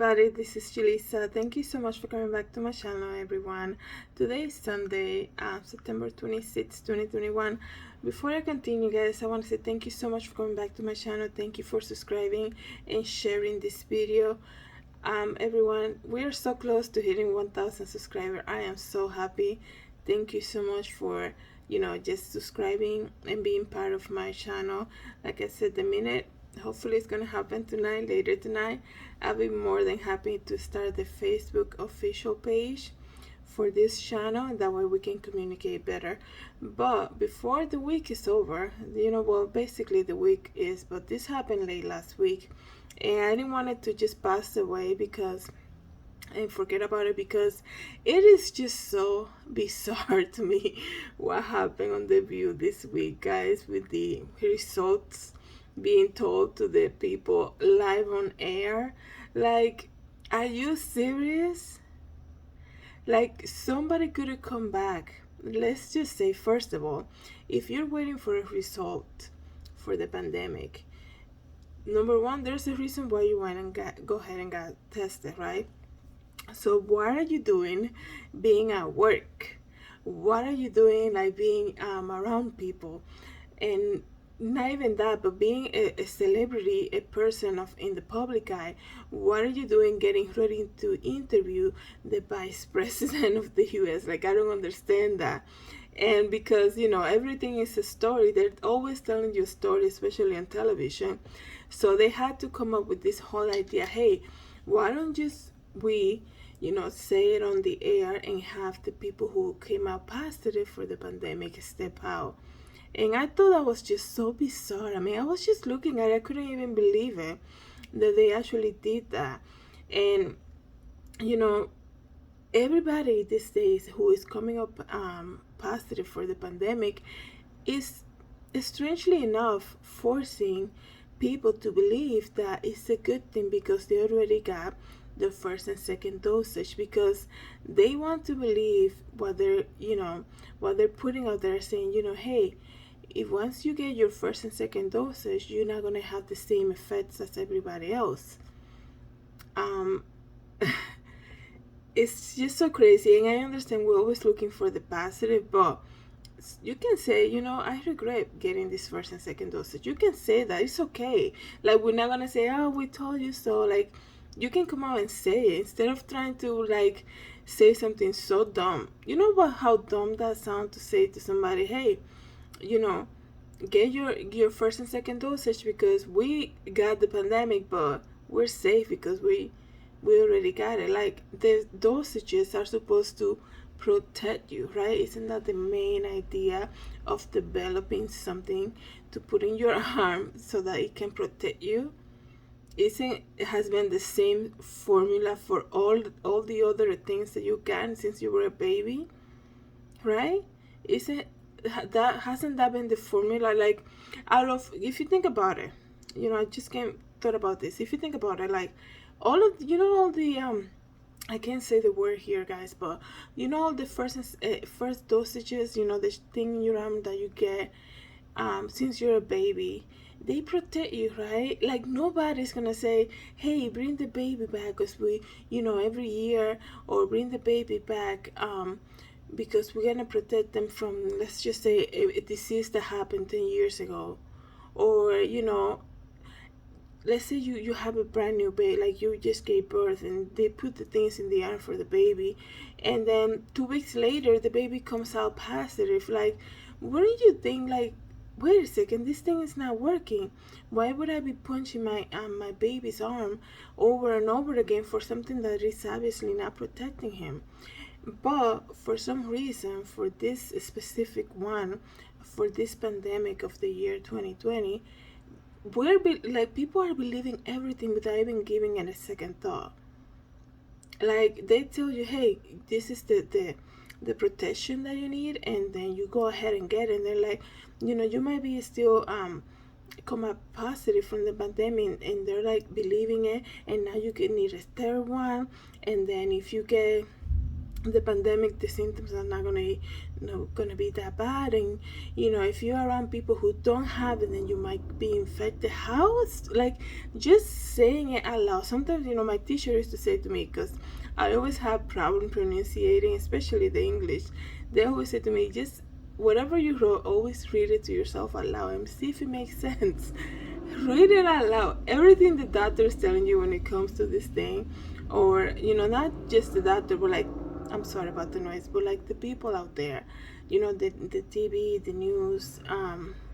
everybody, this is Julissa. Thank you so much for coming back to my channel, everyone. Today is Sunday, September 26, 2021. Before I continue, guys, I want to say thank you so much for coming back to my channel. Thank you for subscribing and sharing this video. Everyone, we are so close to hitting 1,000 subscribers. I am so happy. Thank you so much for just subscribing and being part of my channel. Like I said, the minute hopefully it's gonna happen tonight, later tonight, I'll be more than happy to start the Facebook official page for this channel. That way we can communicate better. But before the week is over, well, basically the week is, but this happened late last week, and I didn't want it to just pass away and forget about it, because it is just so bizarre to me what happened on The View this week, guys, with the results being told to the people live on air. Like, are you serious? Like, somebody could have come back. Let's just say, first of all, if you're waiting for a result for the pandemic, number one, there's a reason why you went and go ahead and got tested, right? So what are you doing being at work? What are you doing, like, being around people? And not even that, but being a celebrity, a person in the public eye. What are you doing getting ready to interview the Vice President of the US? Like, I don't understand that. And because everything is a story, they're always telling you a story, especially on television. So they had to come up with this whole idea, hey, why don't just we say it on the air and have the people who came out positive for the pandemic step out. And I thought that was just so bizarre. I mean, I was just looking at it. I couldn't even believe it that they actually did that. And, everybody these days who is coming up positive for the pandemic is, strangely enough, forcing people to believe that it's a good thing because they already got the first and second dosage, because they want to believe what they're putting out there, saying, hey, if once you get your first and second dosage, you're not going to have the same effects as everybody else. It's just so crazy. And I understand we're always looking for the positive, but you can say, I regret getting this first and second dosage. You can say that. It's okay. Like, we're not going to say, oh, we told you so. Like, you can come out and say it instead of trying to, like, say something so dumb. You know how dumb that sounds, to say to somebody, hey, get your first and second dosage because we got the pandemic, but we're safe because we already got it. Like, the dosages are supposed to protect you, right? Isn't that the main idea of developing something to put in your arm so that it can protect you? It has been the same formula for all the other things that you can since you were a baby, right? Hasn't that been the formula? Like, if you think about it, I just thought about this. If you think about it, like, all the I can't say the word here, guys, but all the first dosages, the thing in your arm that you get since you're a baby, they protect you, right? Like, nobody's gonna say, hey, bring the baby back because we every year, or bring the baby back because we're gonna protect them from, let's just say, a disease that happened 10 years ago. Or let's say you have a brand new baby, like you just gave birth, and they put the things in the arm for the baby, and then 2 weeks later the baby comes out positive. Like, wouldn't you think, like, wait a second, this thing is not working? Why would I be punching my baby's arm over and over again for something that is obviously not protecting him? But for some reason, for this specific one, for this pandemic of the year 2020, people are believing everything without even giving it a second thought. Like, they tell you, hey, this is the protection that you need, and then you go ahead and get it. And they're like, you might be still come up positive from the pandemic, and they're like believing it, and now you can need a third one, and then if you get the pandemic, the symptoms are not gonna be that bad. And if you're around people who don't have it, then you might be infected. How it's like just saying it out loud. Sometimes my teacher used to say to me, because I always have problem pronunciating, especially the English. They always say to me, just whatever you wrote, always read it to yourself out loud and see if it makes sense. Read it out loud. Everything the doctor is telling you when it comes to this thing, or not just the doctor, but like, I'm sorry about the noise, but like the people out there, the TV, the news,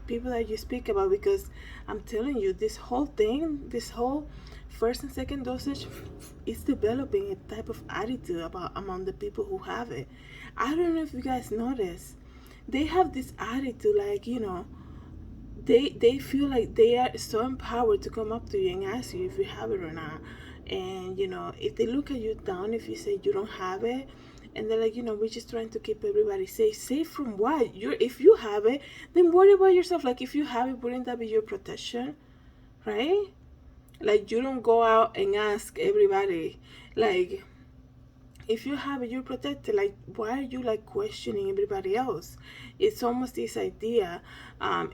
people that you speak about, because I'm telling you, this whole thing, this whole first and second dosage is developing a type of attitude about among the people who have it. I don't know if you guys notice. They have this attitude like, they feel like they are so empowered to come up to you and ask you if you have it or not. And if they look at you down if you say you don't have it, and they're like, we're just trying to keep everybody safe. Safe from what? If you have it, then worry about yourself. Like, if you have it, wouldn't that be your protection, right? Like, you don't go out and ask everybody, like, if you have it, you're protected. Like, why are you like questioning everybody else? It's almost this idea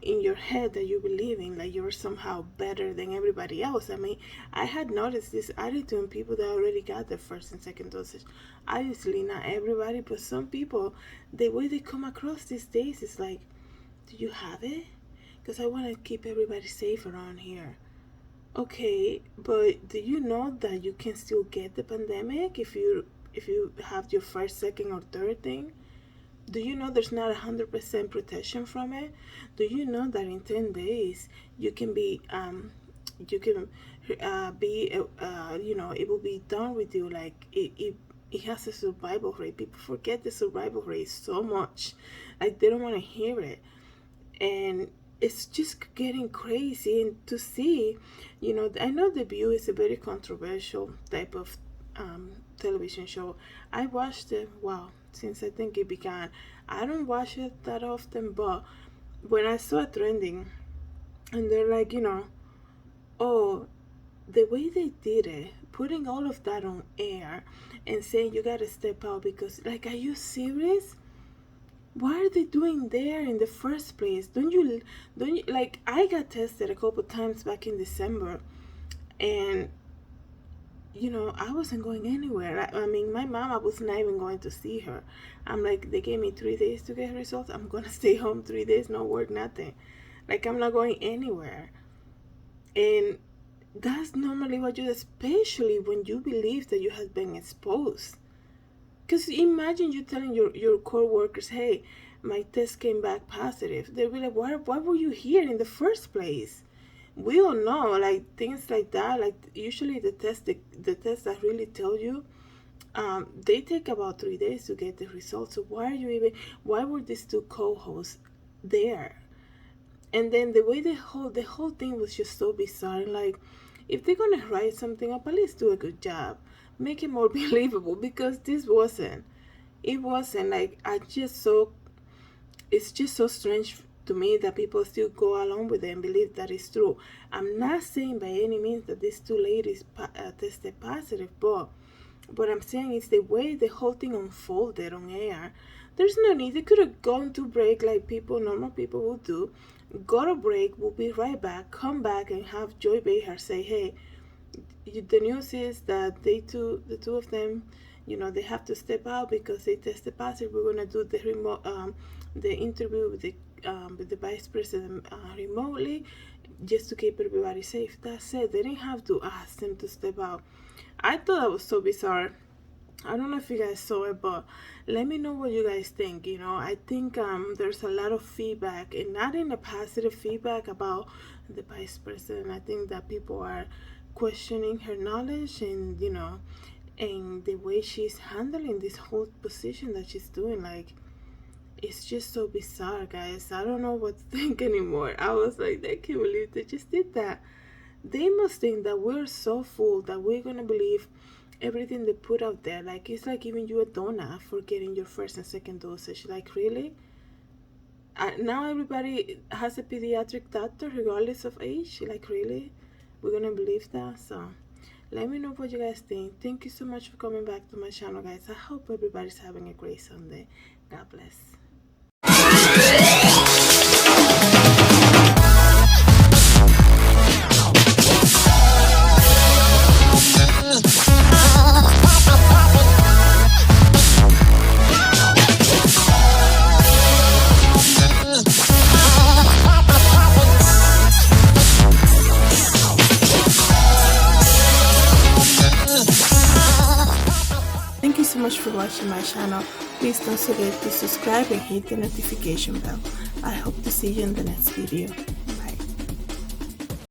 in your head that you believe in, like you're somehow better than everybody else. I mean, I had noticed this attitude in people that already got their first and second dosage. Obviously not everybody, but some people, the way they come across these days is like, do you have it? Because I want to keep everybody safe around here. Okay, but do you know that you can still get the pandemic if you have your first, second, or third thing? Do you know there's not 100% protection from it? Do you know that in 10 days you can be it will be done with you? Like, it has a survival rate. People forget the survival rate so much, like they don't want to hear it. And it's just getting crazy. And to see, I know The View is a very controversial type of television show. I watched it, since I think it began. I don't watch it that often, but when I saw it trending, and they're like, oh, the way they did it, putting all of that on air and saying you gotta step out, because, like, are you serious? What are they doing there in the first place? Don't you like, I got tested a couple times back in December, and I wasn't going anywhere. I mean, my mom, I was not even going to see her. I'm like, they gave me 3 days to get results. I'm gonna stay home 3 days, no work, nothing. Like, I'm not going anywhere. And that's normally what you do, especially when you believe that you have been exposed. Because imagine you telling your co-workers, hey, my test came back positive. They'll be like, why were you here in the first place? We all know, like, things like that. Like, usually the tests that really tell you, they take about 3 days to get the results. So why were these two co-hosts there? And then the way the whole thing was just so bizarre. Like, if they're gonna write something up, at least do a good job, make it more believable, because this wasn't. It wasn't like, it's just so strange to me that people still go along with it and believe that it's true. I'm not saying by any means that these two ladies tested positive, but what I'm saying is the way the whole thing unfolded on air. There's no need. They could have gone to break like normal people would do. Go to break, we'll be right back, come back and have Joy Behar say, hey, the news is that the two of them, they have to step out because they tested positive. We're gonna do the interview with the vice president remotely, just to keep everybody safe. That's it. They didn't have to ask them to step out. I thought that was so bizarre. I don't know if you guys saw it, but let me know what you guys think. I think there's a lot of feedback, and not in a positive feedback about the vice president. I think that people are questioning her knowledge, and and the way she's handling this whole position that she's doing. Like, it's just so bizarre, guys. I don't know what to think anymore. I was like, I can't believe they just did that. They must think that we're so full that we're gonna believe everything they put out there. Like, it's like giving you a donut for getting your first and second dosage. Like, really? Now everybody has a pediatric doctor regardless of age. Like, really? We're gonna believe that? So Let me know what you guys think. Thank you so much for coming back to my channel, guys. I hope everybody's having a great Sunday. God bless. Thank you so much for watching my channel. Please don't forget to subscribe and hit the notification bell. I hope to see you in the next video.